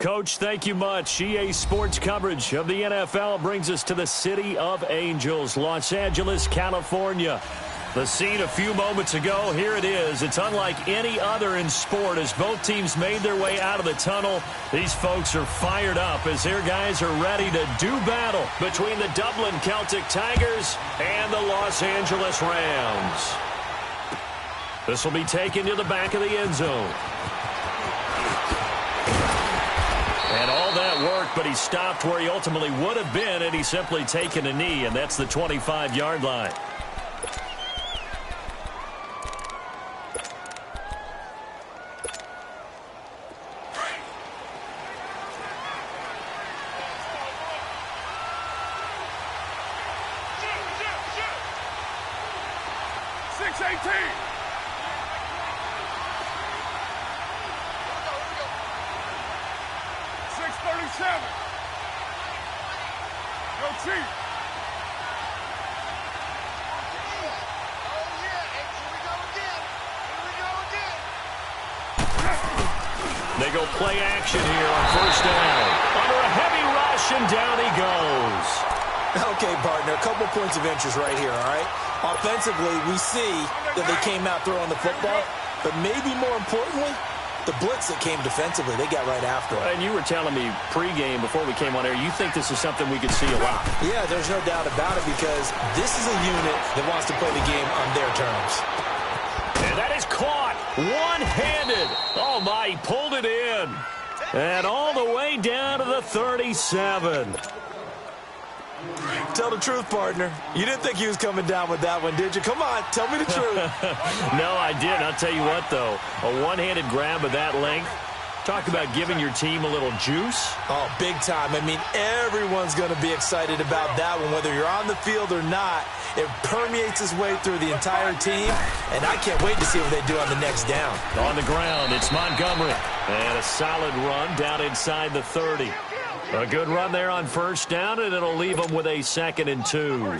Coach, thank you much. EA Sports coverage of the NFL brings us to the City of Angels, Los Angeles, California. The scene a few moments ago, here it is. It's unlike any other in sport as both teams made their way out of the tunnel. These folks are fired up as their guys are ready to do battle between the Dublin Celtic Tigers and the Los Angeles Rams. This will be taken to the back of the end zone. And all that work, but he stopped where he ultimately would have been had he simply taken a knee, and that's the 25-yard line. They go play action here on first down. Under a heavy rush, and down he goes. Okay, partner, a couple points of interest right here, all right? Offensively, we see that they came out throwing the football, but maybe more importantly, the blitz that came defensively, they got right after it. And you were telling me pregame before we came on air, you think this is something we could see a lot. Yeah, there's no doubt about it because this is a unit that wants to play the game on their terms. And that is caught one-handed. Oh, my, he pulled it in. And all the way down to the 37. Tell the truth, partner. You didn't think he was coming down with that one, did you? Come on, tell me the truth. No, I didn't. I'll tell you what, though. A one-handed grab of that length. Talk about giving your team a little juice. Oh, big time. I mean, everyone's going to be excited about that one, whether you're on the field or not. It permeates its way through the entire team, and I can't wait to see what they do on the next down. On the ground, it's Montgomery. And a solid run down inside the 30. A good run there on first down, and it'll leave them with a 2nd and 2.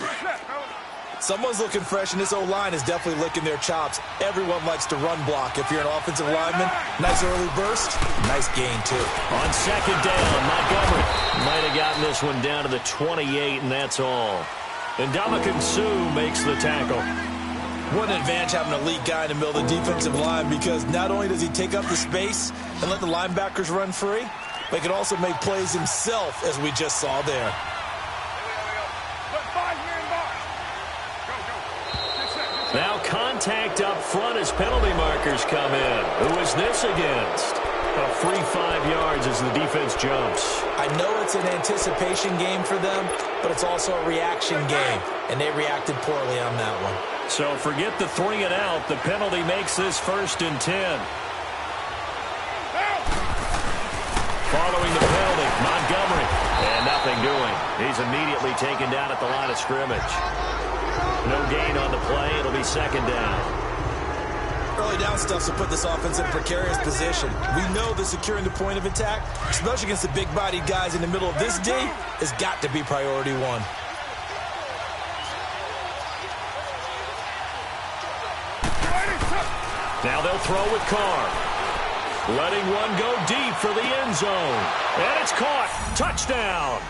Someone's looking fresh, and this O-line is definitely licking their chops. Everyone likes to run block. If you're an offensive lineman, nice early burst, nice gain, too. On 2nd down, Montgomery might have gotten this one down to the 28, and that's all. And Ndamukong Suh makes the tackle. What an advantage having an elite guy in the middle of the defensive line because not only does he take up the space and let the linebackers run free, but he can also make plays himself, as we just saw there. Now contact up front as penalty markers come in. Who is this against? A free 5 yards as the defense jumps. I know it's an anticipation game for them, but it's also a reaction game, and they reacted poorly on that one. So forget the 3 and out. The penalty makes this 1st and 10. Following the penalty, Montgomery. And nothing doing. He's immediately taken down at the line of scrimmage. No gain on the play. It'll be 2nd down. Early down stuff to put this offense in a precarious position. We know that securing the point of attack, especially against the big-bodied guys in the middle of this D, has got to be priority 1. Now they'll throw with Carr. Letting one go deep for the end zone. And it's caught. Touchdown.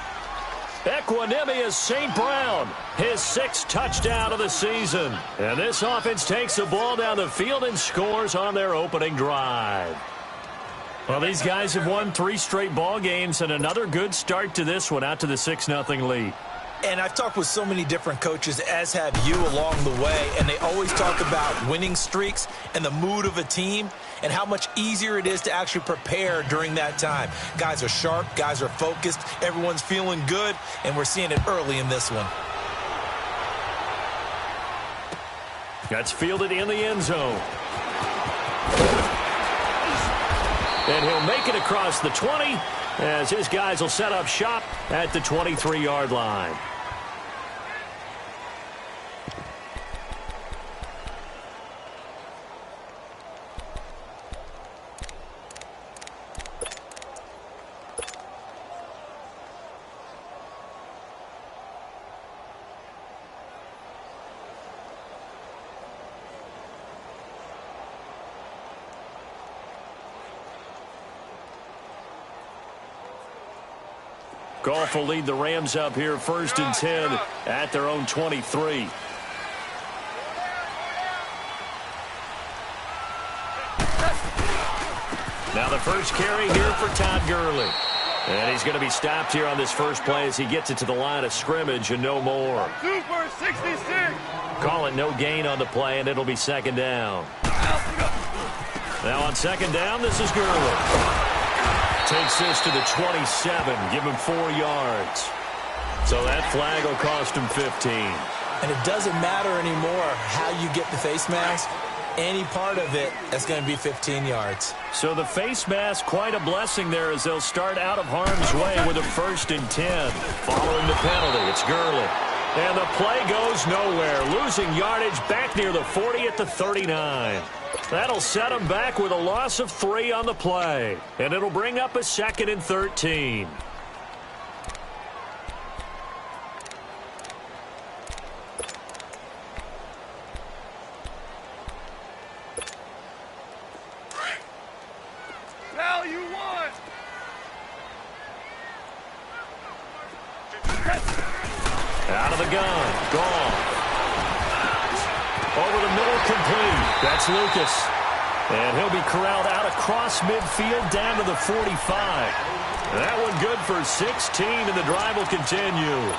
Equanimous St. Brown, his 6th touchdown of the season. And this offense takes the ball down the field and scores on their opening drive. Well, these guys have won 3 straight ball games and another good start to this one out to the 6-0 lead. And I've talked with so many different coaches, as have you along the way, and they always talk about winning streaks and the mood of a team and how much easier it is to actually prepare during that time. Guys are sharp, guys are focused, everyone's feeling good, and we're seeing it early in this one. That's fielded in the end zone. And he'll make it across the 20 as his guys will set up shop at the 23-yard line. Goff will lead the Rams up here 1st and 10 at their own 23. Now the first carry here for Todd Gurley. And he's going to be stopped here on this first play as he gets it to the line of scrimmage and no more. Super 66. Call it no gain on the play, and it'll be 2nd down. Now on 2nd down, this is Gurley. Takes this to the 27, give him 4 yards. So that flag will cost him 15. And it doesn't matter anymore how you get the face mask. Any part of it, that's going to be 15 yards. So the face mask, quite a blessing there as they'll start out of harm's way with a 1st and 10. Following the penalty, it's Gurley. And the play goes nowhere. Losing yardage back near the 40 at the 39. That'll set him back with a loss of 3 on the play. And it'll bring up a 2nd and 13. Out of the gun. Gone. Over the middle, complete. That's Lucas. And he'll be corralled out across midfield down to the 45. That one good for 16, and the drive will continue.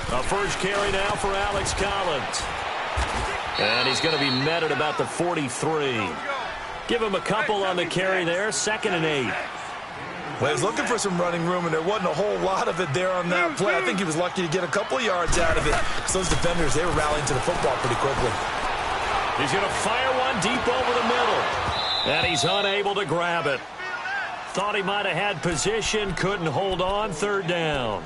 A first carry now for Alex Collins. And he's going to be met at about the 43. Give him a couple on the carry there. 2nd and 8. Well, he's looking for some running room, and there wasn't a whole lot of it there on that play. I think he was lucky to get a couple yards out of it. Because those defenders, they were rallying to the football pretty quickly. He's going to fire one deep over the middle. And he's unable to grab it. Thought he might have had position, couldn't hold on. 3rd down.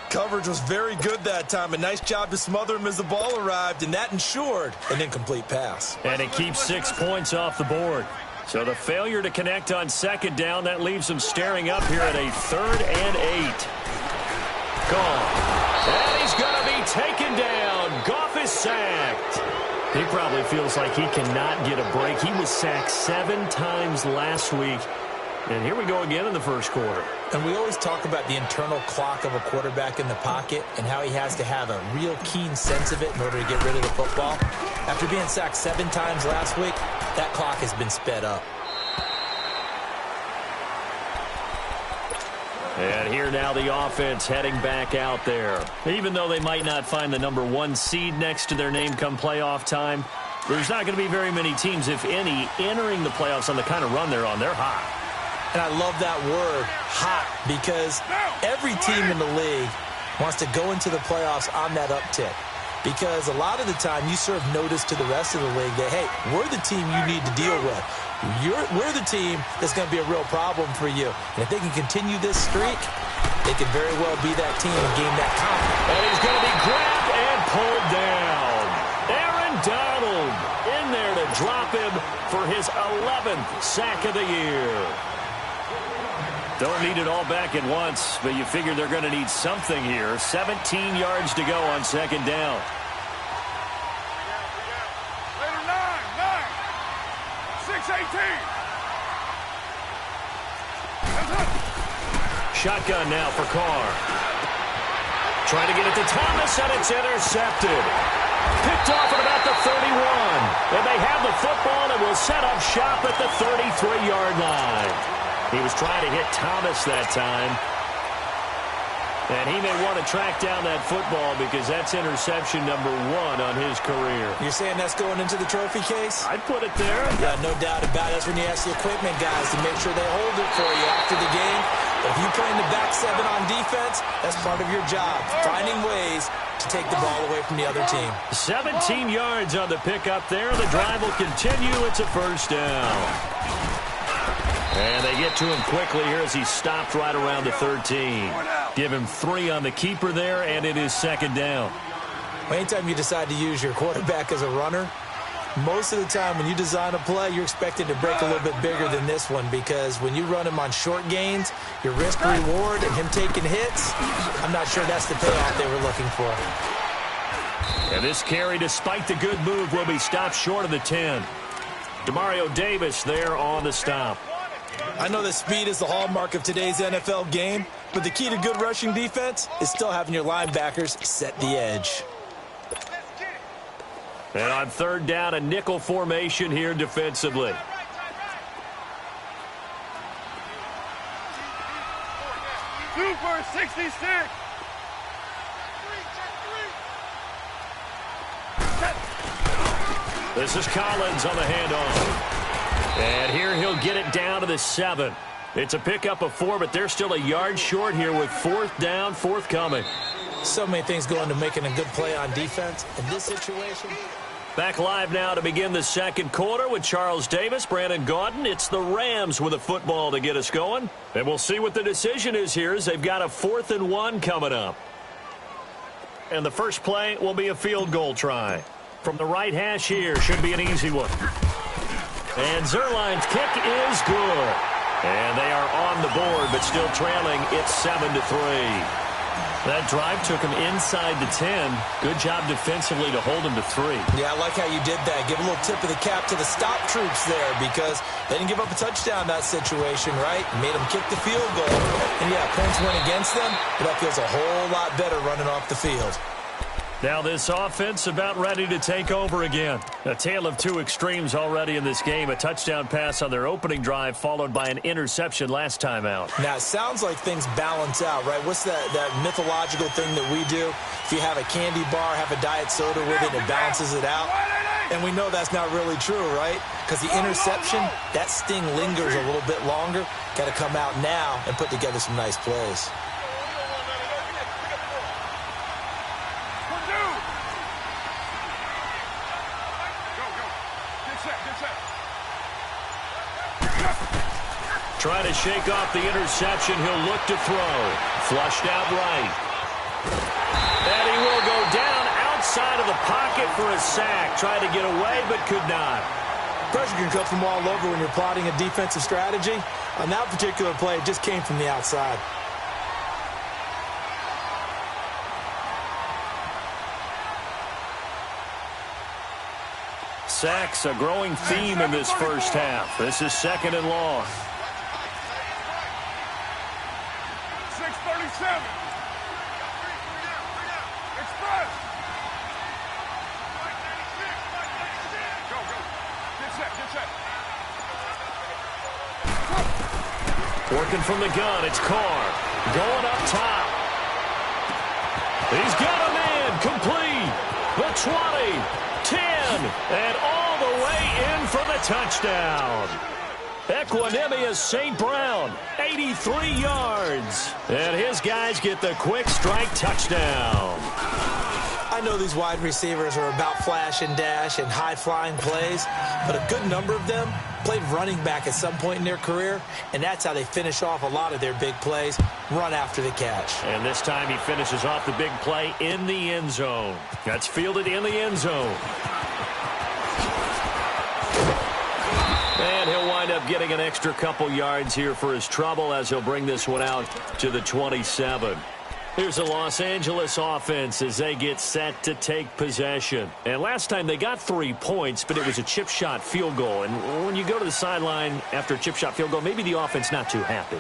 Coverage was very good that time. A nice job to smother him as the ball arrived, and that ensured an incomplete pass. And it keeps 6 points off the board. So the failure to connect on 2nd down, that leaves him staring up here at a 3rd and 8. Gone. And he's going to be taken down. Goff is sacked. He probably feels like he cannot get a break. He was sacked 7 times last week. And here we go again in the first quarter. And we always talk about the internal clock of a quarterback in the pocket and how he has to have a real keen sense of it in order to get rid of the football. After being sacked 7 times last week, that clock has been sped up. And here now the offense heading back out there. Even though they might not find the number 1 seed next to their name come playoff time, there's not going to be very many teams, if any, entering the playoffs on the kind of run they're on. They're hot. And I love that word, hot, because every team in the league wants to go into the playoffs on that uptick. Because a lot of the time you serve notice to the rest of the league that, hey, we're the team you need to deal with. We're the team that's going to be a real problem for you. And if they can continue this streak, they could very well be that team and gain that confidence. And he's going to be grabbed and pulled down. Aaron Donald in there to drop him for his 11th sack of the year. Don't need it all back at once, but you figure they're going to need something here. 17 yards to go on 2nd down. Later 9, 6-18. Shotgun now for Carr. Trying to get it to Thomas, and it's intercepted. Picked off at about the 31. And they have the football and will set up shop at the 33-yard line. He was trying to hit Thomas that time. And he may want to track down that football because that's interception number 1 on his career. You're saying that's going into the trophy case? I'd put it there. Yeah, no doubt about it. That's when you ask the equipment guys to make sure they hold it for you after the game. If you play in the back 7 on defense, that's part of your job, finding ways to take the ball away from the other team. 17 yards on the pickup there. The drive will continue. It's a 1st down. And they get to him quickly here as he stopped right around the 13. Give him 3 on the keeper there, and it is 2nd down. Anytime you decide to use your quarterback as a runner, Most of the time when you design a play, you're expected to break a little bit bigger than this one because when you run him on short gains, your risk-reward and him taking hits, I'm not sure that's the payoff they were looking for. And this carry, despite the good move, will be stopped short of the 10. Demario Davis there on the stop. I know that speed is the hallmark of today's NFL game, but the key to good rushing defense is still having your linebackers set the edge. And on third down, a nickel formation here defensively. Super 66. This is Collins on the handoff. And here he'll get it down to the 7. It's a pickup of 4, but they're still a yard short here with fourth down, forthcoming. So many things go into making a good play on defense. In this situation... Back live now to begin the second quarter with Charles Davis, Brandon Gaudin. It's the Rams with a football to get us going. And we'll see what the decision is here as they've got a 4th and 1 coming up. And the first play will be a field goal try. From the right hash here, should be an easy one. And Zerline's kick is good. And they are on the board, but still trailing. It's 7-3. That drive took him inside the 10. Good job defensively to hold him to 3. Yeah, I like how you did that. Give a little tip of the cap to the stop troops there because they didn't give up a touchdown in that situation, right? Made them kick the field goal. And, yeah, points went against them, but that feels a whole lot better running off the field. Now this offense about ready to take over again. A tale of two extremes already in this game. A touchdown pass on their opening drive followed by an interception last time out. Now it sounds like things balance out, right? What's that mythological thing that we do? If you have a candy bar, have a diet soda with it, it balances it out. And we know that's not really true, right? Because the interception, that sting lingers a little bit longer. Got to come out now and put together some nice plays. Trying to shake off the interception. He'll look to throw. Flushed out right. And he will go down outside of the pocket for a sack. Tried to get away, but could not. Pressure can come from all over when you're plotting a defensive strategy. On that particular play, it just came from the outside. Sacks, a growing theme in this first half. This is 2nd and long. 637. Express. Go. Get set. Working from the gun, it's Carr. Going up top. He's got a man complete. The 20, 10, and all the way in for the touchdown. Equanimous St. Brown, 83 yards. And his guys get the quick strike touchdown. I know these wide receivers are about flash and dash and high-flying plays, but a good number of them played running back at some point in their career, and that's how they finish off a lot of their big plays, run after the catch. And this time he finishes off the big play in the end zone. That's fielded in the end zone. And he'll wind up getting an extra couple yards here for his trouble as he'll bring this one out to the 27. Here's the Los Angeles offense as they get set to take possession. And last time they got 3 points, but it was a chip shot field goal. And when you go to the sideline after a chip shot field goal, maybe the offense not too happy.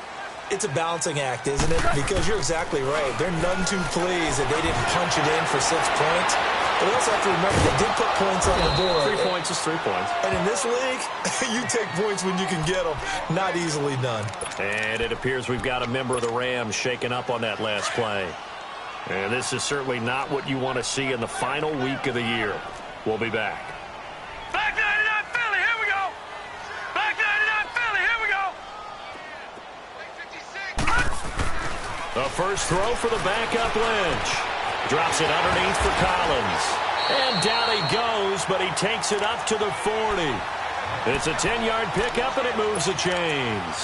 It's a balancing act, isn't it? Because you're exactly right. They're none too pleased that they didn't punch it in for 6 points. But we also have to remember they did put points on the board. 3 points is 3 points. And in this league, you take points when you can get them. Not easily done. And it appears we've got a member of the Rams shaken up on that last play. And this is certainly not what you want to see in the final week of the year. We'll be back. Back 99 Philly, here we go. Back 99 Philly, here we go. The first throw for the backup Lynch. Drops it underneath for Collins. And down he goes, but he takes it up to the 40. It's a 10-yard pickup, and it moves the chains.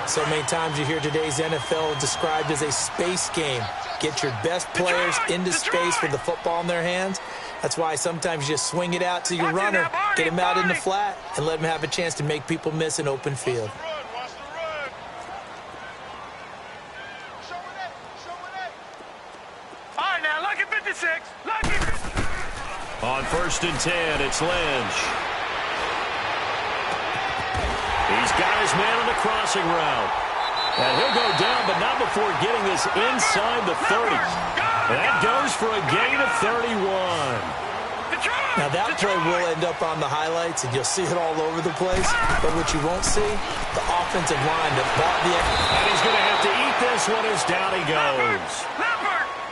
So many times you hear today's NFL described as a space game. Get your best players into space with the football in their hands. That's why sometimes you just swing it out to your runner, get him out in the flat, and let him have a chance to make people miss an open field. On 1st and 10, it's Lynch. He's got his man on the crossing route. And he'll go down, but not before getting this inside the 30. That goes for a gain of 31. Now that play will end up on the highlights, and you'll see it all over the place. But what you won't see, the offensive line that bought the... And he's going to have to eat this one as down he goes.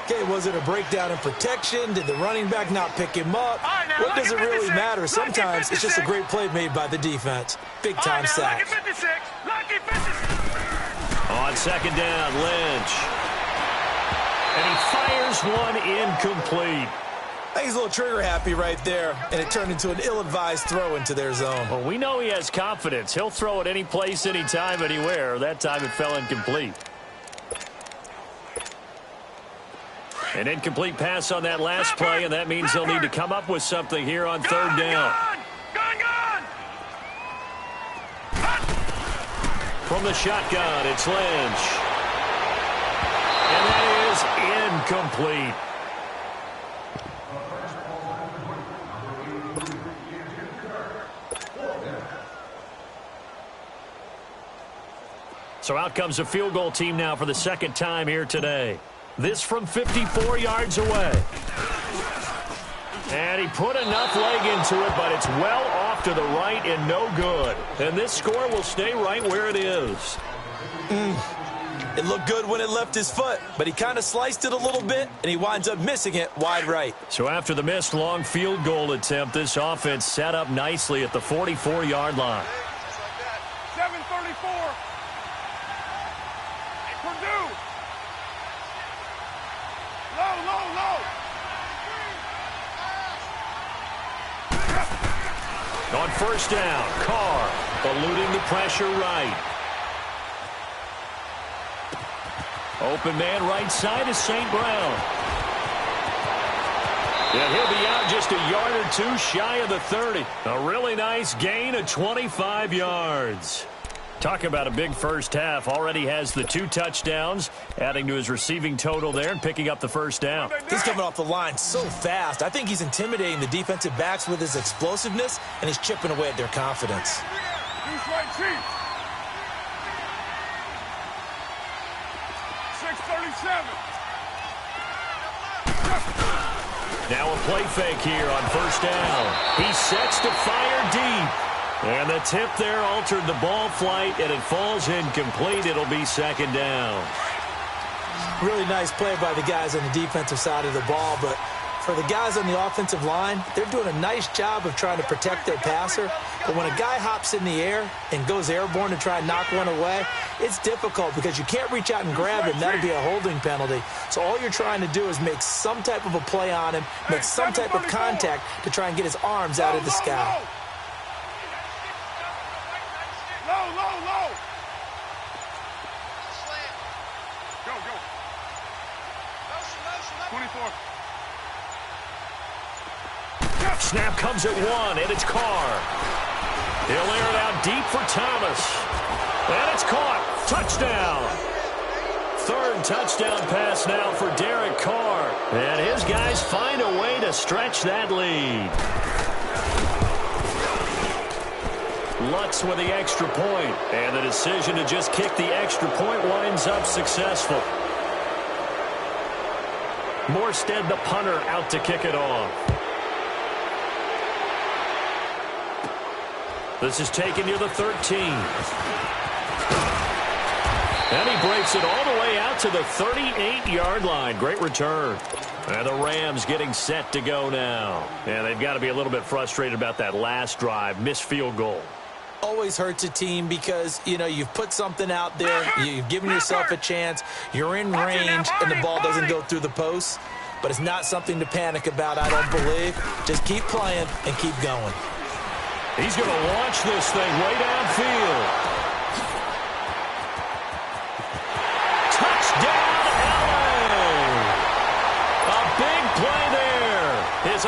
Okay, was it a breakdown in protection? Did the running back not pick him up? What does it really matter? Sometimes it's just a great play made by the defense. Big-time sack. On 2nd down, Lynch. And he fires one incomplete. I think he's a little trigger-happy right there, and it turned into an ill-advised throw into their zone. Well, we know he has confidence. He'll throw it any place, anytime, anywhere. That time it fell incomplete. An incomplete pass on that last play, and that means they'll need to come up with something here on 3rd down. From the shotgun, it's Lynch. And that is incomplete. So out comes a field goal team now for the 2nd time here today. This from 54 yards away. And he put enough leg into it, but it's well off to the right and no good. And this score will stay right where it is. It looked good when it left his foot, but he kind of sliced it a little bit, and he winds up missing it wide right. So after the missed long field goal attempt, this offense set up nicely at the 44-yard line. 7:34. Purdue. Low. On 1st down, Carr eluding the pressure right. Open man right side is St. Brown. And he'll be out just a yard or two shy of the 30. A really nice gain of 25 yards. Talk about a big first half. Already has the 2 touchdowns, adding to his receiving total there and picking up the 1st down. He's coming off the line so fast. I think he's intimidating the defensive backs with his explosiveness, and he's chipping away at their confidence. He's right, Chief. 6:37. Now a play fake here on 1st down. He sets to fire deep. And the tip there altered the ball flight, and it falls incomplete. It'll be 2nd down. Really nice play by the guys on the defensive side of the ball, but for the guys on the offensive line, they're doing a nice job of trying to protect their passer. But when a guy hops in the air and goes airborne to try and knock one away, it's difficult because you can't reach out and grab him. That'll be a holding penalty. So all you're trying to do is make some type of a play on him, make some type of contact to try and get his arms out of the sky. Low. Go. 24. Snap comes at 1, and it's Carr. He'll air it out deep for Thomas. And it's caught. Touchdown. 3rd touchdown pass now for Derek Carr. And his guys find a way to stretch that lead. Lutz with the extra point, and the decision to just kick the extra point winds up successful. Morstead, the punter, out to kick it off. This is taken near the 13. And he breaks it all the way out to the 38-yard line. Great return. And the Rams getting set to go now. And they've got to be a little bit frustrated about that last drive, missed field goal. Always hurts a team because, you know, you've put something out there, you've given yourself a chance, you're in range, and the ball doesn't go through the post. But it's not something to panic about, I don't believe. Just keep playing and keep going. He's going to launch this thing way downfield. Touchdown, LA! A big play there. His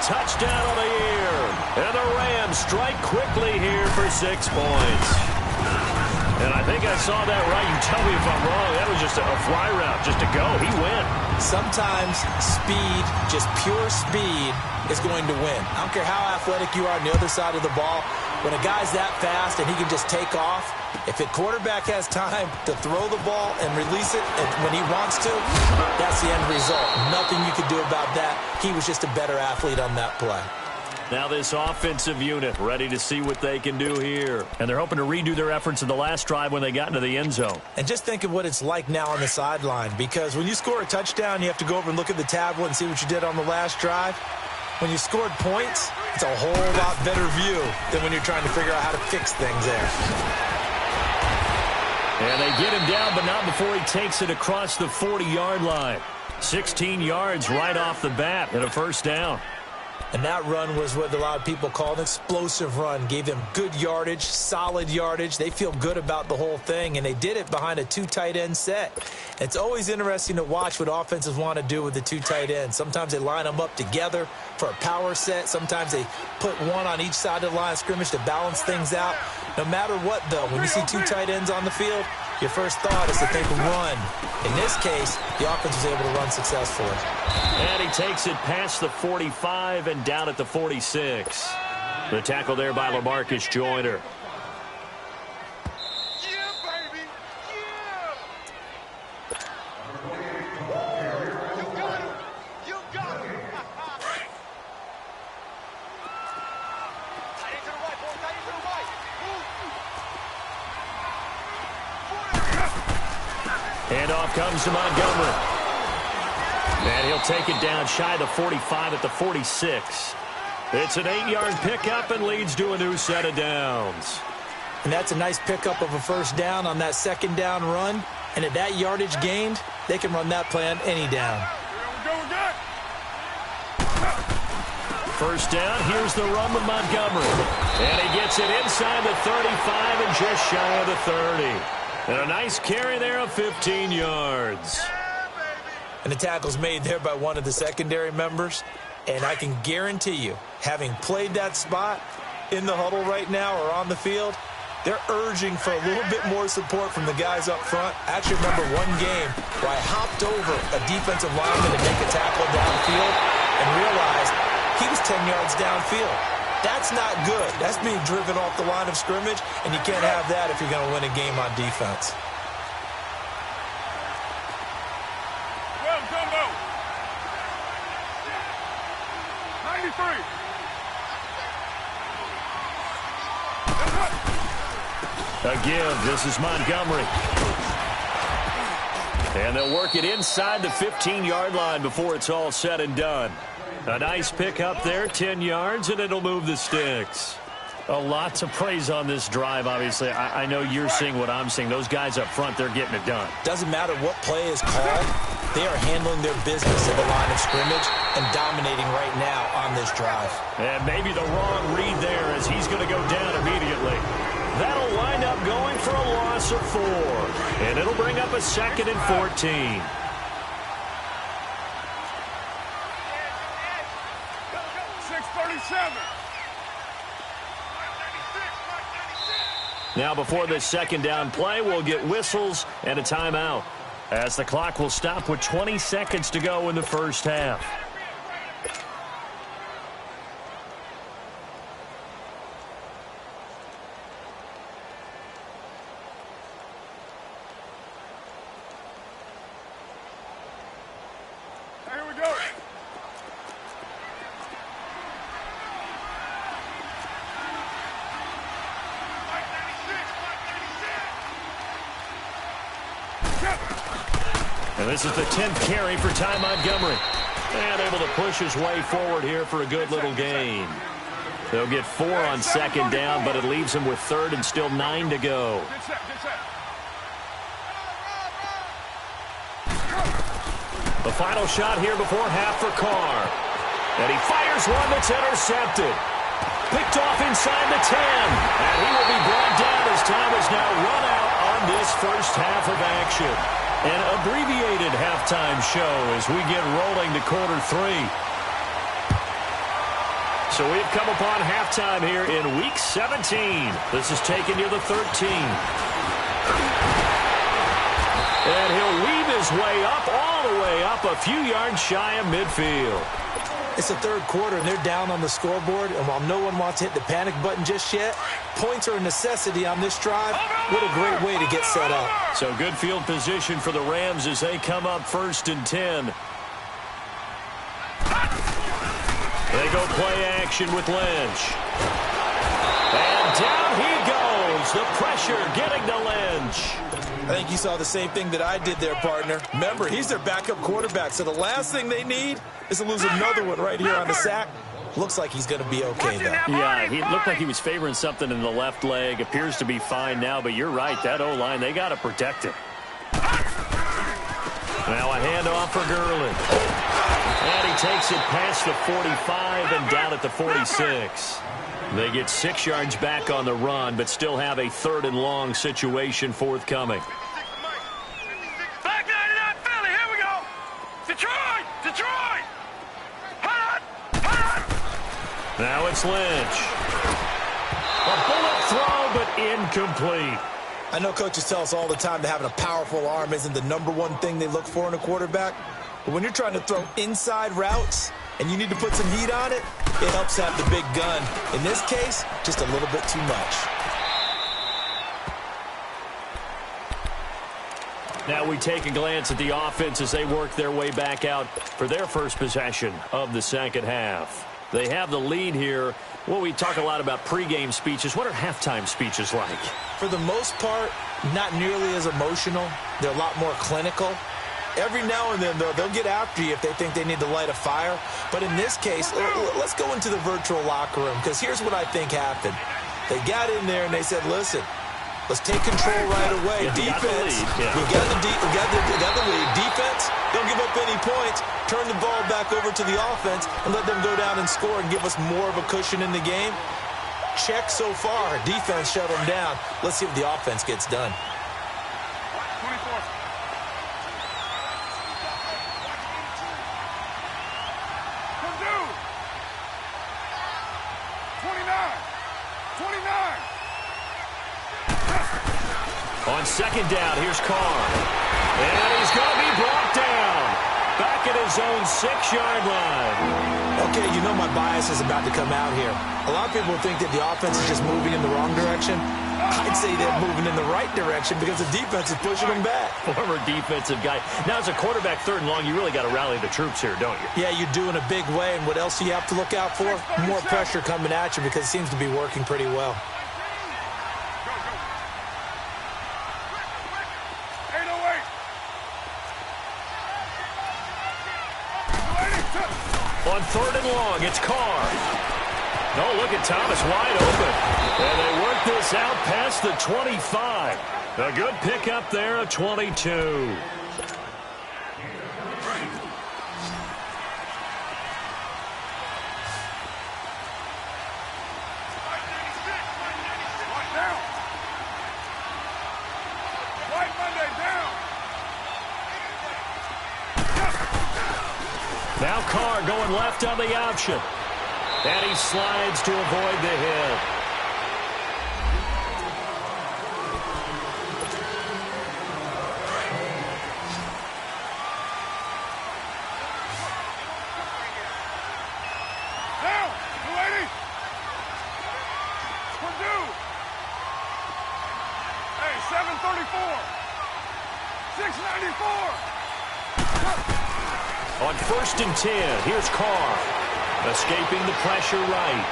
touchdown on the year. And the Rams strike quickly here for 6 points. And I think I saw that right. You tell me if I'm wrong. That was just a fly route, just to go. He went. Sometimes speed, just pure speed, is going to win. I don't care how athletic you are on the other side of the ball. When a guy's that fast and he can just take off, if a quarterback has time to throw the ball and release it when he wants to, that's the end result. Nothing you could do about that. He was just a better athlete on that play. Now this offensive unit ready to see what they can do here. And they're hoping to redo their efforts in the last drive when they got into the end zone. And just think of what it's like now on the sideline, because when you score a touchdown, you have to go over and look at the tablet and see what you did on the last drive. When you scored points, it's a whole lot better view than when you're trying to figure out how to fix things there. And they get him down, but not before he takes it across the 40-yard line. 16 yards right off the bat and a first down. And that run was what a lot of people call an explosive run. Gave them good yardage, solid yardage. They feel good about the whole thing, and they did it behind a 2 tight end set. It's always interesting to watch what offenses want to do with the 2 tight ends. Sometimes they line them up together for a power set. Sometimes they put one on each side of the line of scrimmage to balance things out. No matter what, though, when you see 2 tight ends on the field, your first thought is to think run. In this case, the offense was able to run successfully. And he takes it past the 45 and down at the 46. The tackle there by LaMarcus Joyner. Handoff comes to Montgomery. And he'll take it down shy of the 45 at the 46. It's an 8-yard pickup and leads to a new set of downs. And that's a nice pickup of a first down on that second down run. And at that yardage gained, they can run that play on any down. First down, here's the run with Montgomery. And he gets it inside the 35 and just shy of the 30. And a nice carry there of 15 yards. And the tackle's made there by one of the secondary members. And I can guarantee you, having played that spot in the huddle right now or on the field, they're urging for a little bit more support from the guys up front. I actually remember one game where I hopped over a defensive lineman to make a tackle downfield and realized he was 10 yards downfield. That's not good. That's being driven off the line of scrimmage, and you can't have that if you're going to win a game on defense. Well, Dumbo. 93. A give. This is Montgomery. And they'll work it inside the 15-yard line before it's all said and done. A nice pick up there, 10 yards, and it'll move the sticks. A lot to praise on this drive, obviously. I know you're seeing what I'm seeing. Those guys up front, they're getting it done. Doesn't matter what play is called. They are handling their business at the line of scrimmage and dominating right now on this drive. And maybe the wrong read there as he's going to go down immediately. That'll wind up going for a loss of 4. And it'll bring up a 2nd and 14. Now before this second down play, we'll get whistles and a timeout, as the clock will stop with 20 seconds to go in the first half. Here we go. And this is the 10th carry for Ty Montgomery. And able to push his way forward here for a good little gain. They'll get 4 on second down, but it leaves them with 3rd and still 9 to go. The final shot here before half for Carr. And he fires one that's intercepted. Picked off inside the 10. And he will be brought down as time is now run out on this first half of action. An abbreviated halftime show as we get rolling to quarter 3. So we've come upon halftime here in Week 17. This is taken near the 13. And he'll weave his way up, all the way up, a few yards shy of midfield. It's the third quarter, and they're down on the scoreboard. And while no one wants to hit the panic button just yet, points are a necessity on this drive. What a great way to get set up. So good field position for the Rams as they come up 1st and 10. They go play action with Lynch. And down he goes. The pressure getting to Lynch. I think you saw the same thing that I did there, partner. Remember, he's their backup quarterback, so the last thing they need is to lose another one right here on the sack. Looks like he's going to be okay, though. Yeah, he looked like he was favoring something in the left leg. Appears to be fine now, but you're right. That O-line, they got to protect it. Now a handoff for Gurley. And he takes it past the 45 and down at the 46. They get 6 yards back on the run, but still have a 3rd and long situation forthcoming. Back 99 Philly, here we go. Detroit! Detroit! Hot! Hot! Now it's Lynch. A bullet throw, but incomplete. I know coaches tell us all the time that having a powerful arm isn't the #1 thing they look for in a quarterback. But when you're trying to throw inside routes and you need to put some heat on it, it helps have the big gun. In this case, just a little bit too much. Now we take a glance at the offense as they work their way back out for their first possession of the second half. They have the lead here. Well, we talk a lot about pregame speeches. What are halftime speeches like? For the most part, not nearly as emotional. They're a lot more clinical. Every now and then, though, they'll get after you if they think they need to light a fire. But in this case, let's go into the virtual locker room, because here's what I think happened. They got in there and they said, listen, let's take control right away. Defense, we've got the lead. Defense, don't give up any points. Turn the ball back over to the offense and let them go down and score and give us more of a cushion in the game. Check so far. Defense shut them down. Let's see what the offense gets done. 24. Purdue. 29. 29. On second down, here's Carr. And he's going to be brought down. Back at his own 6-yard line. Okay, you know my bias is about to come out here. A lot of people think that the offense is just moving in the wrong direction. I'd say they're moving in the right direction because the defense is pushing them back. Former defensive guy. Now, as a quarterback, 3rd and long, you really got to rally the troops here, don't you? Yeah, you do in a big way. And what else do you have to look out for? More pressure coming at you because it seems to be working pretty well. On 3rd and long, it's Carr. Oh, look at Thomas wide open. And they work this out past the 25. A good pickup there of 22. Now Carr going left on the option. And he slides to avoid the hit. Down, 280. Purdue. Hey, 734. 694. On 1st and 10, here's Carr. Escaping the pressure right.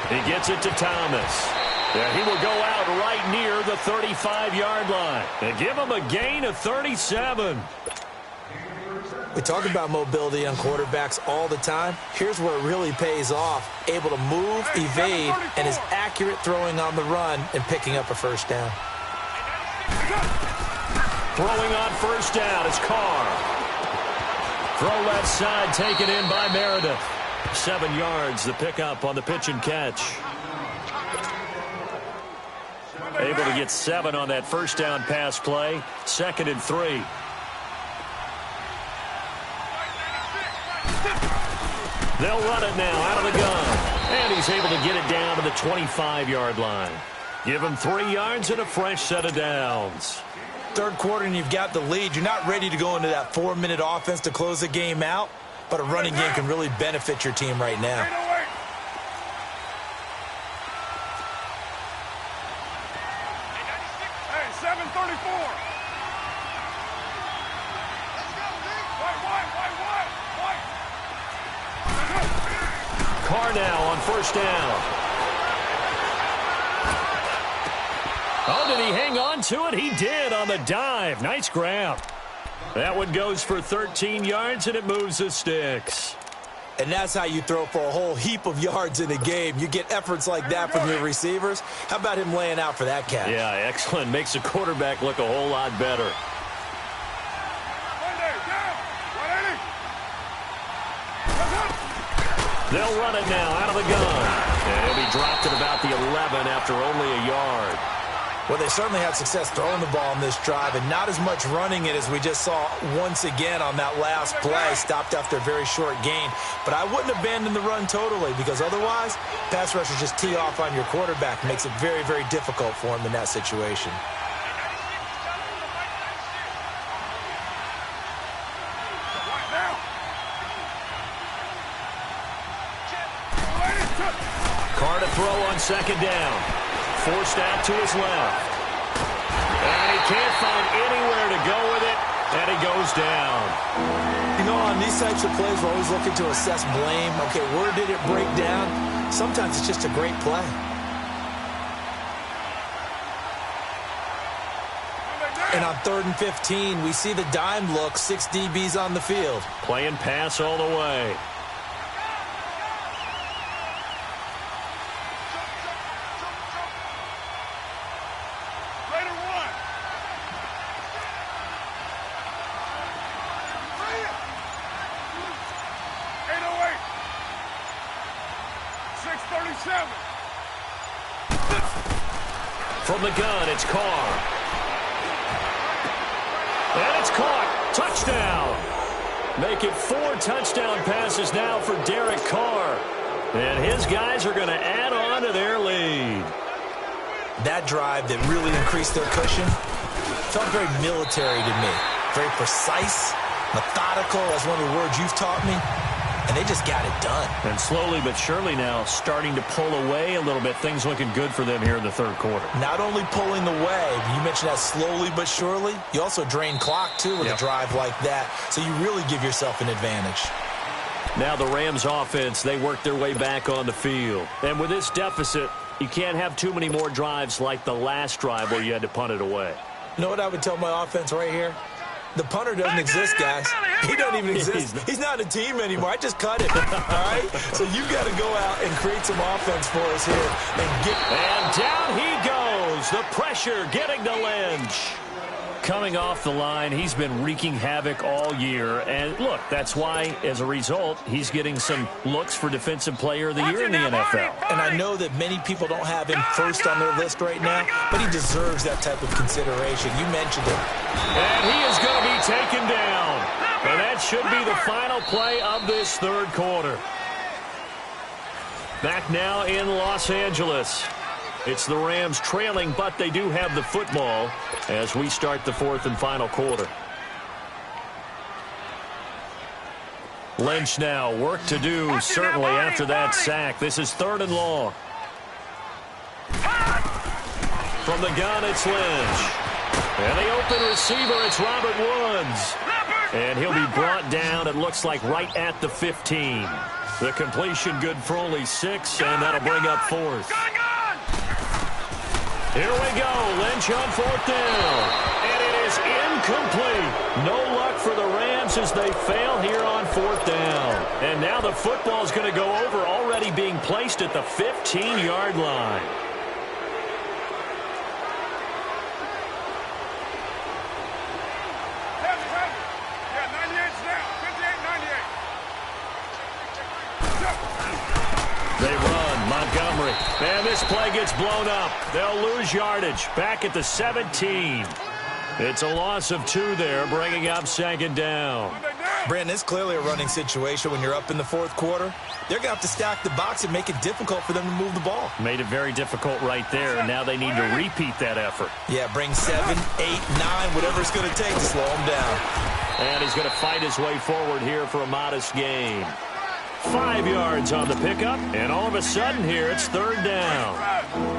He gets it to Thomas. And he will go out right near the 35-yard line. And give him a gain of 37. We talk about mobility on quarterbacks all the time. Here's where it really pays off. Able to move, evade, and is accurate throwing on the run and picking up a 1st down. Throwing on 1st down is Carr. Throw left side taken in by Meredith. 7 yards, the pickup on the pitch and catch. Able to get 7 on that 1st down pass play. 2nd and 3. They'll run it now out of the gun. And he's able to get it down to the 25-yard line. Give him 3 yards and a fresh set of downs. Third quarter and you've got the lead. You're not ready to go into that 4-minute offense to close the game out, but a running game can really benefit your team right now. Hey, 7:34. Carr now on first down. Oh, did he hang on to it? He did on the dive. Nice grab. That one goes for 13 yards, and it moves the sticks. And that's how you throw for a whole heap of yards in a game. You get efforts like that from your receivers. How about him laying out for that catch? Yeah, excellent. Makes the quarterback look a whole lot better. They'll run it now out of the gun. And he'll be dropped at about the 11 after only a yard. Well, they certainly had success throwing the ball in this drive, and not as much running it as we just saw once again on that last play. Stopped after a very short gain. But I wouldn't abandon the run totally, because otherwise, pass rushers just tee off on your quarterback. Makes it very, very difficult for him in that situation. Carr to throw on second down. Forced out to his left. And he can't find anywhere to go with it, and he goes down. You know, on these types of plays, we're always looking to assess blame. Okay, where did it break down? Sometimes it's just a great play. And on 3rd and 15, we see the dime look, 6 DBs on the field. Playing pass all the way. From the gun, it's Carr. And it's caught. Touchdown. Make it 4 touchdown passes now for Derek Carr. And his guys are going to add on to their lead. That drive that really increased their cushion felt very military to me. Very precise, methodical, that's one of the words you've taught me. And they just got it done. And slowly but surely now starting to pull away a little bit. Things looking good for them here in the third quarter. Not only pulling away, you mentioned that slowly but surely. You also drain clock, too, with a drive like that. So you really give yourself an advantage. Now the Rams offense, they work their way back on the field. And with this deficit, you can't have too many more drives like the last drive where you had to punt it away. You know what I would tell my offense right here? The punter doesn't exist, guys. He doesn't even exist. He's not a team anymore. I just cut it, all right? So you've got to go out and create some offense for us here. And down he goes. The pressure getting to Lynch. Coming off the line, he's been wreaking havoc all year. And, look, that's why, as a result, he's getting some looks for Defensive Player of the Year in the NFL. And I know that many people don't have him first on their list right now, but he deserves that type of consideration. You mentioned it. And he is going to be taken down. And that should be the final play of this third quarter. Back now in Los Angeles. It's the Rams trailing, but they do have the football as we start the fourth and final quarter. Lynch now, work to do, certainly after that sack. This is 3rd and long. From the gun, it's Lynch. And the open receiver, it's Robert Woods. And he'll be brought down, it looks like, right at the 15. The completion good for only 6, and that'll bring up 4th. Here we go, Lynch on 4th down. And it is incomplete. No luck for the Rams as they fail here on 4th down. And now the football's going to go over, already being placed at the 15-yard line. They run, Montgomery. And this play gets blown up. They'll lose yardage. Back at the 17. It's a loss of 2 there, bringing up 2nd down. Brandon, it's clearly a running situation when you're up in the fourth quarter. They're going to have to stack the box and make it difficult for them to move the ball. Made it very difficult right there, and now they need to repeat that effort. Yeah, bring 7, 8, 9, whatever it's going to take to slow them down. And he's going to fight his way forward here for a modest gain. 5 yards on the pickup, and all of a sudden here it's third down.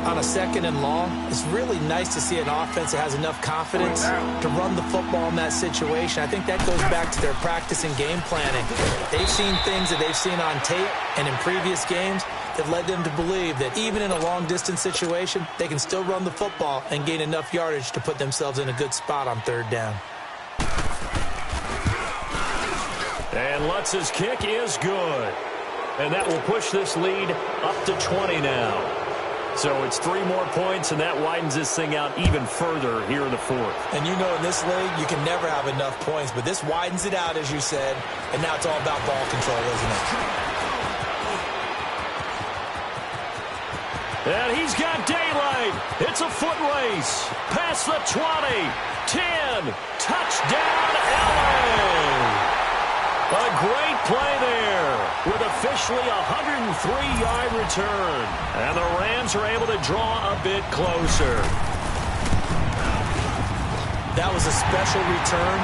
On a second and long, it's really nice to see an offense that has enough confidence to run the football in that situation. I think that goes back to their practice and game planning. They've seen things that they've seen on tape and in previous games that led them to believe that even in a long-distance situation, they can still run the football and gain enough yardage to put themselves in a good spot on third down. And Lutz's kick is good. And that will push this lead up to 20 now. So it's 3 more points, and that widens this thing out even further here in the fourth. And you know in this league, you can never have enough points, but this widens it out, as you said, and now it's all about ball control, isn't it? And he's got daylight. It's a foot race. Past the 20, 10, touchdown, LA! A great play there with officially a 103-yard return. And the Rams are able to draw a bit closer. That was a special return,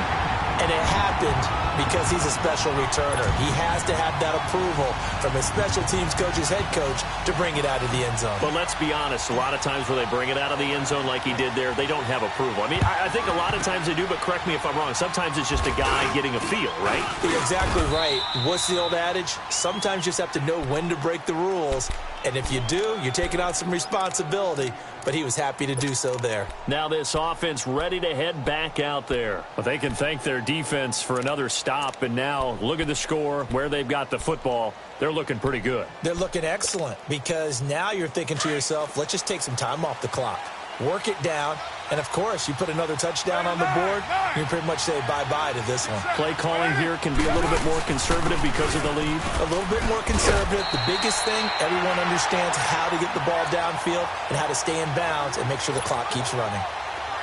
and it happened because he's a special returner. He has to have that approval from his special teams coach's head coach to bring it out of the end zone. But let's be honest, a lot of times where they bring it out of the end zone like he did there, they don't have approval. I mean, I think a lot of times they do, but correct me if I'm wrong. Sometimes it's just a guy getting a feel, right? You're exactly right. What's the old adage? Sometimes you just have to know when to break the rules. And if you do, you're taking on some responsibility. But he was happy to do so there. Now this offense ready to head back out there. But they can thank their defense for another stop. And now look at the score, where they've got the football. They're looking pretty good. They're looking excellent because now you're thinking to yourself, let's just take some time off the clock. Work it down. And, of course, you put another touchdown on the board, you pretty much say bye-bye to this one. Play calling here can be a little bit more conservative because of the lead. A little bit more conservative. The biggest thing, everyone understands how to get the ball downfield and how to stay in bounds and make sure the clock keeps running.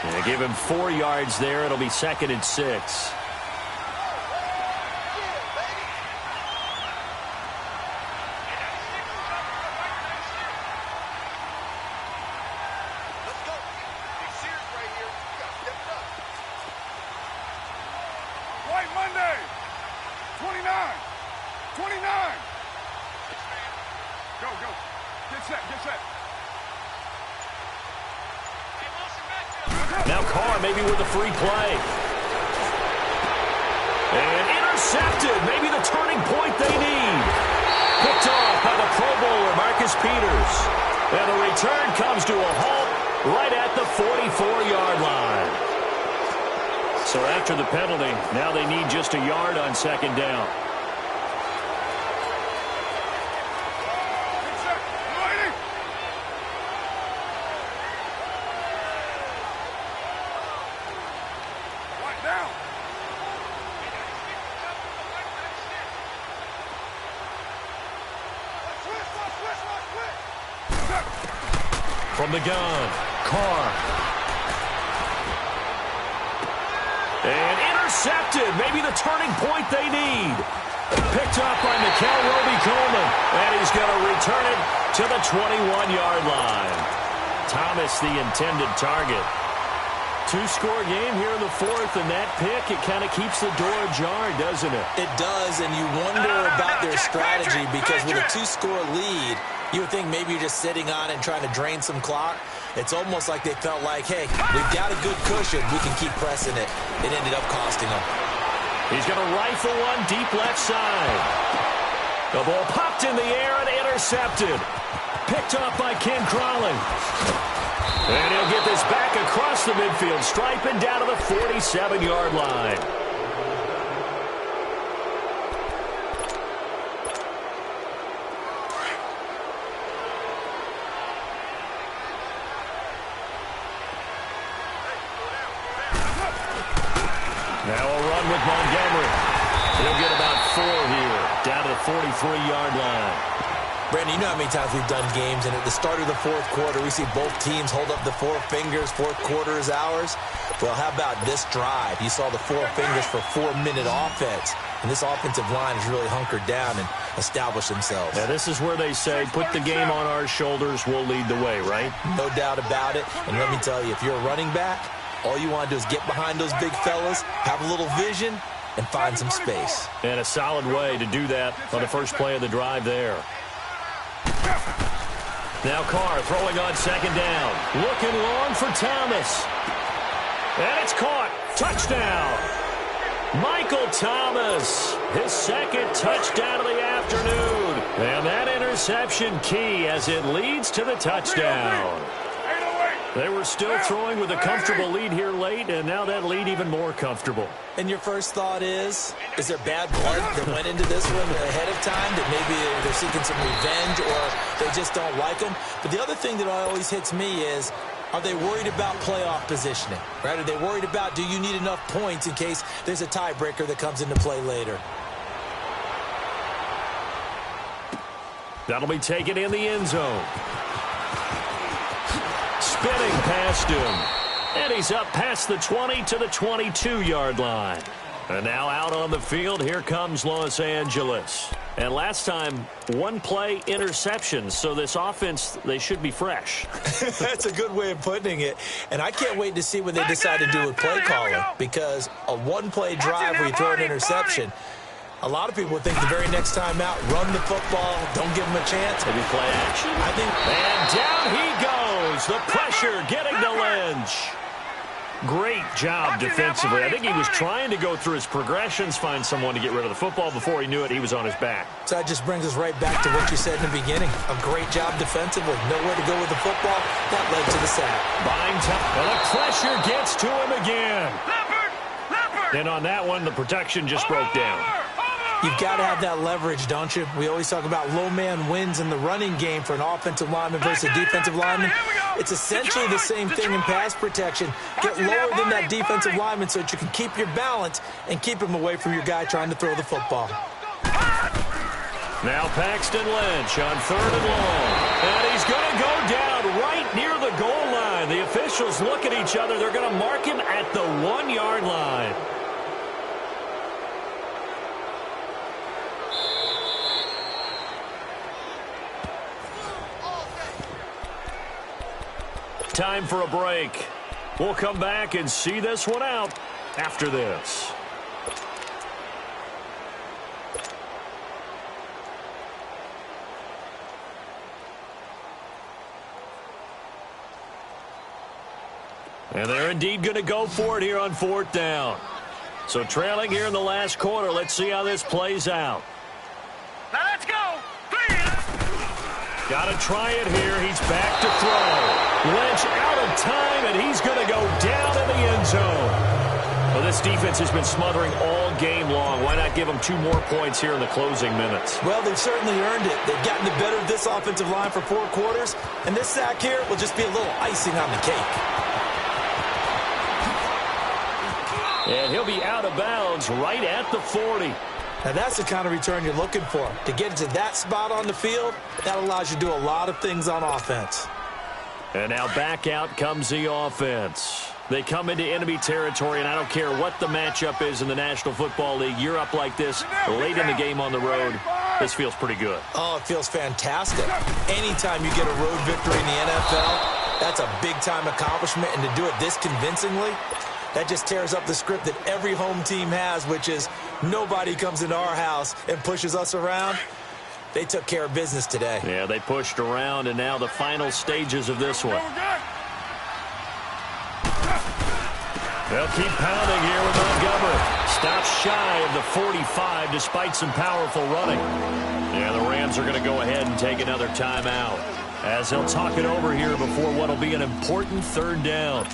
Yeah, give him 4 yards there. It'll be 2nd and 6. Now Carr maybe with a free play. And intercepted. Maybe the turning point they need. Picked off by the Pro Bowler, Marcus Peters. And the return comes to a halt right at the 44-yard line. So after the penalty, now they need just a yard on 2nd down. From the gun, Carr. And intercepted. Maybe the turning point they need. Picked up by Mikel Roby-Coleman. And he's going to return it to the 21-yard line. Thomas, the intended target. 2-score game here in the fourth, and that pick, it kind of keeps the door ajar, doesn't it? It does, and you wonder about their strategy because with a 2-score lead, you would think maybe you're just sitting on it and trying to drain some clock. It's almost like they felt like, hey, we've got a good cushion. We can keep pressing it. It ended up costing them. He's going to rifle one deep left side. The ball popped in the air and intercepted. Picked off by Ken Crawley. And he'll get this back across the midfield stripe and down to the 47-yard line. Now a run with Montgomery. He'll get about 4 here, down to the 43-yard line. Brandon, you know how many times we've done games, and at the start of the fourth quarter, we see both teams hold up the 4 fingers, fourth quarter is ours. Well, how about this drive? You saw the 4 fingers for 4-minute offense. and this offensive line has really hunkered down and established themselves. Yeah, this is where they say, put the game on our shoulders, we'll lead the way, right? No doubt about it. And let me tell you, if you're a running back, all you want to do is get behind those big fellas, have a little vision, and find some space. And a solid way to do that on the first play of the drive there. Now Carr throwing on second down. Looking long for Thomas. And it's caught. Touchdown. Michael Thomas, his second touchdown of the afternoon. And that interception key as it leads to the touchdown. They were still throwing with a comfortable lead here late, and now that lead even more comfortable. And your first thought is there bad blood that went into this one ahead of time, that maybe they're seeking some revenge or they just don't like them? But the other thing that always hits me is, are they worried about playoff positioning? Right? Are they worried about, do you need enough points in case there's a tiebreaker that comes into play later? That'll be taken in the end zone. Spinning past him. And he's up past the 20 to the 22-yard line. And now out on the field, here comes Los Angeles. And last time, one play interception. So this offense, they should be fresh. That's a good way of putting it. And I can't wait to see what they decide to do with play calling. Because a one-play drive where you throw an interception, a lot of people would think the very next time out, run the football, don't give them a chance. Maybe play action. I think. And down he goes. The pressure getting to Lynch. Great job defensively. I think he was trying to go through his progressions, find someone to get rid of the football. Before he knew it, he was on his back. So that just brings us right back to what you said in the beginning. A great job defensively. Nowhere to go with the football. That led to the sack. Buying time. And the pressure gets to him again. And on that one, the protection just broke down. You've got to have that leverage, don't you? We always talk about low man wins in the running game for an offensive lineman versus a defensive lineman. It's essentially the same thing in pass protection. Get lower than that defensive lineman so that you can keep your balance and keep him away from your guy trying to throw the football. Now Paxton Lynch on 3rd and long. And he's going to go down right near the goal line. The officials look at each other. They're going to mark him at the 1-yard line. Time for a break. We'll come back and see this one out after this. And they're indeed going to go for it here on 4th down. So trailing here in the last quarter. Let's see how this plays out. Now let's go. Got to try it here. He's back to throw. Lynch out of time, and he's going to go down in the end zone. Well, this defense has been smothering all game long. Why not give them 2 more points here in the closing minutes? Well, they've certainly earned it. They've gotten the better of this offensive line for 4 quarters, and this sack here will just be a little icing on the cake. And he'll be out of bounds right at the 40. Now, that's the kind of return you're looking for. To get to that spot on the field, that allows you to do a lot of things on offense. And now back out comes the offense. They come into enemy territory, and I don't care what the matchup is in the National Football League. You're up like this late in the game on the road. This feels pretty good. Oh, it feels fantastic. Anytime you get a road victory in the NFL, that's a big-time accomplishment. And to do it this convincingly, that just tears up the script that every home team has, which is nobody comes into our house and pushes us around. They took care of business today. Yeah, they pushed around, and now the final stages of this one. They'll keep pounding here with Montgomery. Stops shy of the 45 despite some powerful running. Yeah, the Rams are going to go ahead and take another timeout as they'll talk it over here before what will be an important 3rd down.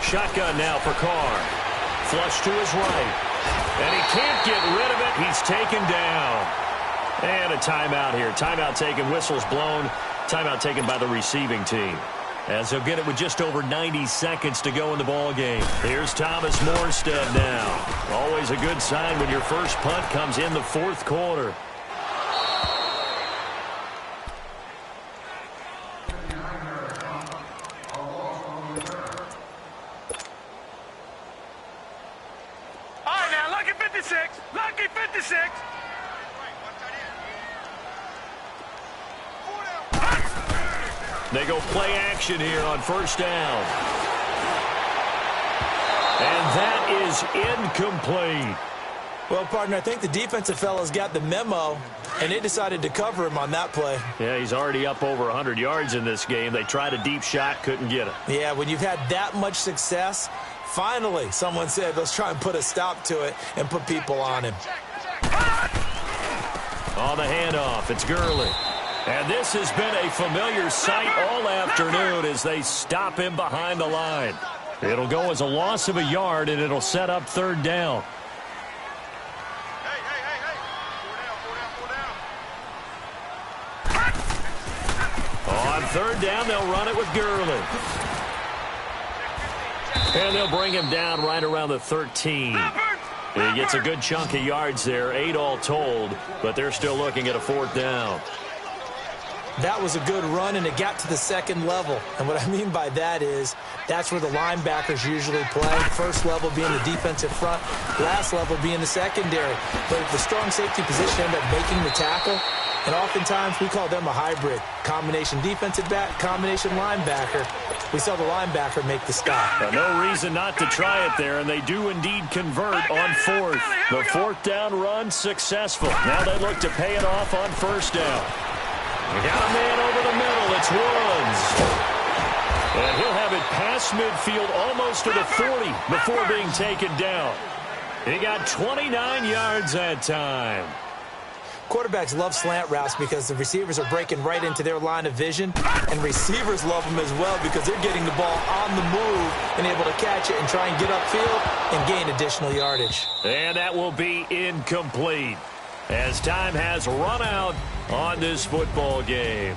Shotgun now for Carr. Flush to his right. And he can't get rid of it. He's taken down. And a timeout here. Timeout taken. Whistles blown. Timeout taken by the receiving team. as he'll get it with just over 90 seconds to go in the ball game. Here's Thomas Morstead now. Always a good sign when your first punt comes in the fourth quarter. Lucky 56. They go play action here on first down. And that is incomplete. Well, partner, I think the defensive fellas got the memo, and they decided to cover him on that play. Yeah, he's already up over 100 yards in this game. They tried a deep shot, couldn't get it. Yeah, when you've had that much success, finally someone said, let's try and put a stop to it and put people on him. On the handoff, it's Gurley. And this has been a familiar sight all afternoon as they stop him behind the line. It'll go as a loss of a yard, and it'll set up third down. On third down, they'll run it with Gurley. And they'll bring him down right around the 13. He gets a good chunk of yards there, 8 all told, but they're still looking at a fourth down. That was a good run, and it got to the second level. And what I mean by that is that's where the linebackers usually play. First level being the defensive front, last level being the secondary. But the strong safety position ended up making the tackle, and oftentimes we call them a hybrid. Combination defensive back, combination linebacker. We saw the linebacker make the stop. No reason not to try it there, and they do indeed convert on fourth. The fourth down run successful. Now they look to pay it off on first down. We got a man over the middle. It's Woods. And he'll have it past midfield almost to the 40 before being taken down. He got 29 yards that time. Quarterbacks love slant routes because the receivers are breaking right into their line of vision, and receivers love them as well because they're getting the ball on the move and able to catch it and try and get upfield and gain additional yardage. And that will be incomplete as time has run out on this football game.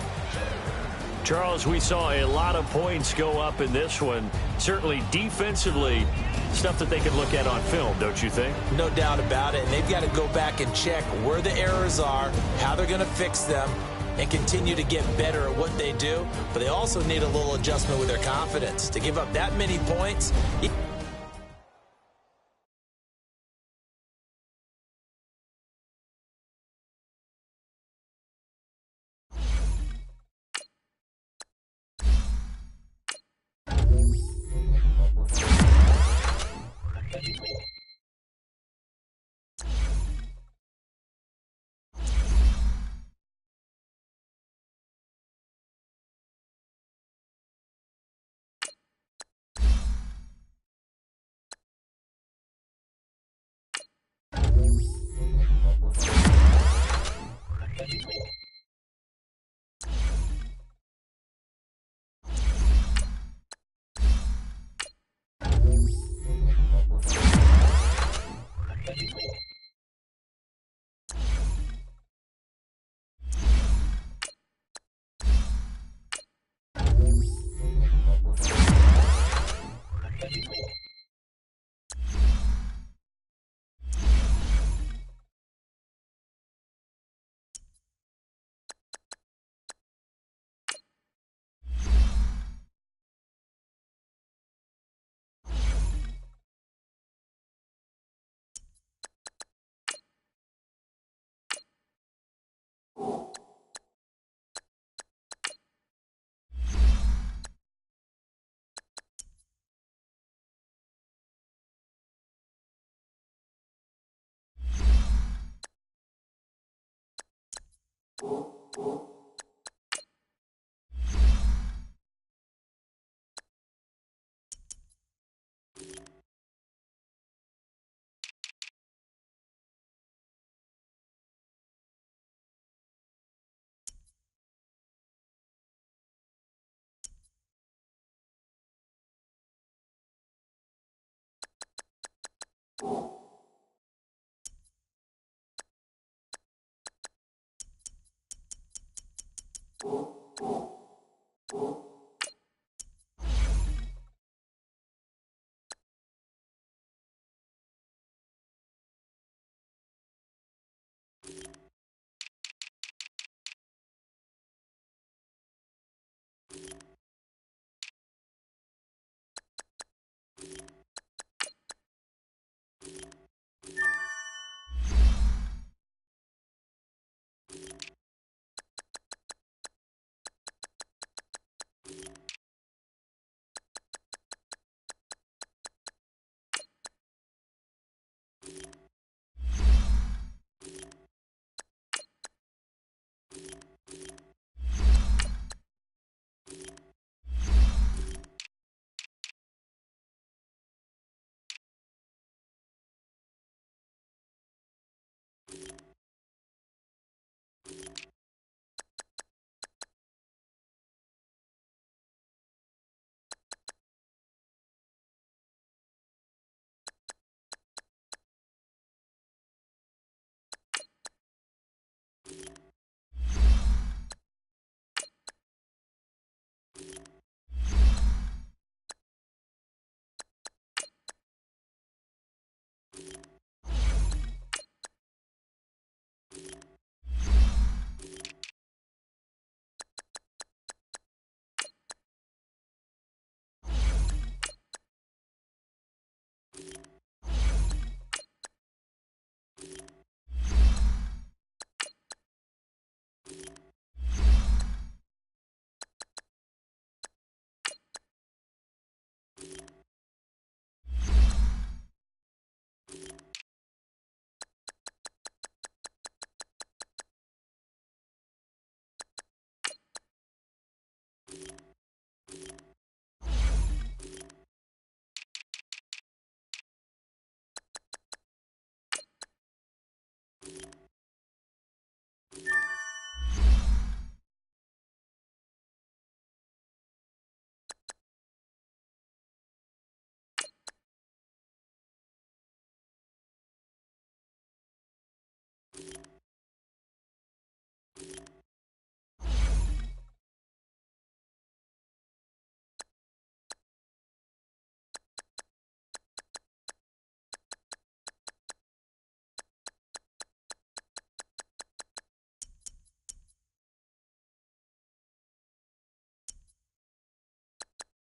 Charles, we saw a lot of points go up in this one. Certainly defensively, stuff that they can look at on film, don't you think? No doubt about it. And they've got to go back and check where the errors are, how they're going to fix them, and continue to get better at what they do. But they also need a little adjustment with their confidence. To give up that many points...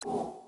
you